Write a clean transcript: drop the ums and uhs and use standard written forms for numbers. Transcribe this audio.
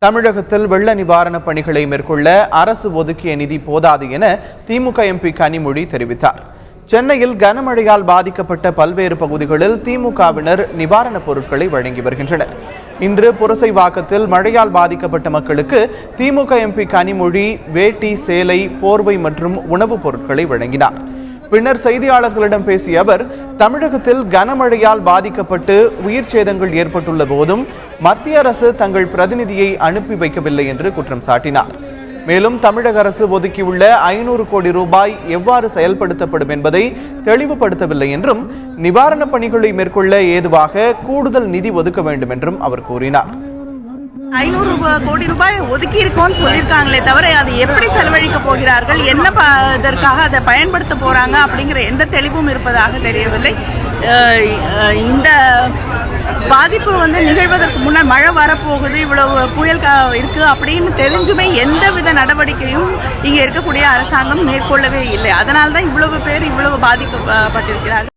தமிழகத்தில் வெள்ள நிவாரணப் பணிகளை மேற்கொள்ள அரசு ஒதுக்கிய நிதி போதாது என திமுக எம்பி கனிமொழி தெரிவித்தார். சென்னையில் கனமழையால் பாதிக்கப்பட்ட பல்வேறு பகுதிகளில் திமுகவினர் நிவாரணப் பொருட்களை வழங்கி வருகின்றனர். இன்று புரசைவாக்கத்தில் மழையால் பாதிக்கப்பட்ட மக்களுக்கு திமுக எம்பி கனிமொழி வேட்டி, சேலை, போர்வை மற்றும் உணவுப் பொருட்களை வழங்கினார். பின்னர் செய்தியாளர்களிடம் பேசிய அவர், தமிழகத்தில் கனமழையால் பாதிக்கப்பட்டு உயிர் சேதங்கள் ஏற்பட்டுள்ள போதும் மத்திய அரசு தங்கள் பிரதிநிதியை அனுப்பி வைக்கவில்லை என்று குற்றம் சாட்டினார். மேலும் தமிழக அரசு ஒதுக்கியுள்ள 500 கோடி ரூபாய் எவ்வாறு செயல்படுத்தப்படும் என்பதை தெளிவுபடுத்தவில்லை என்றும், நிவாரணப் பணிகளை மேற்கொள்ள ஏதுவாக கூடுதல் நிதி ஒதுக்க வேண்டும் என்றும் அவர் கூறினார். 500 கோடி ரூபாய் ஒதுக்கி இருக்கோம்னு சொல்லியிருக்காங்களே தவிர அதை எப்படி செலவழிக்க போகிறார்கள், என்ன இதற்காக அதை பயன்படுத்த போறாங்க அப்படிங்கிற எந்த தெளிவும் இருப்பதாக தெரியவில்லை. இந்த பாதிப்பு நிகழ்வதற்கு முன்னால் மழை வரப்போகுது, இவ்வளவு புயல் இருக்கு அப்படின்னு தெரிஞ்சுமே எந்தவித நடவடிக்கையும் இங்கே இருக்கக்கூடிய அரசாங்கம் மேற்கொள்ளவே இல்லை. அதனால்தான் இவ்வளவு பேர் இவ்வளவு பாதிக்கப்பட்டிருக்கிறார்கள்.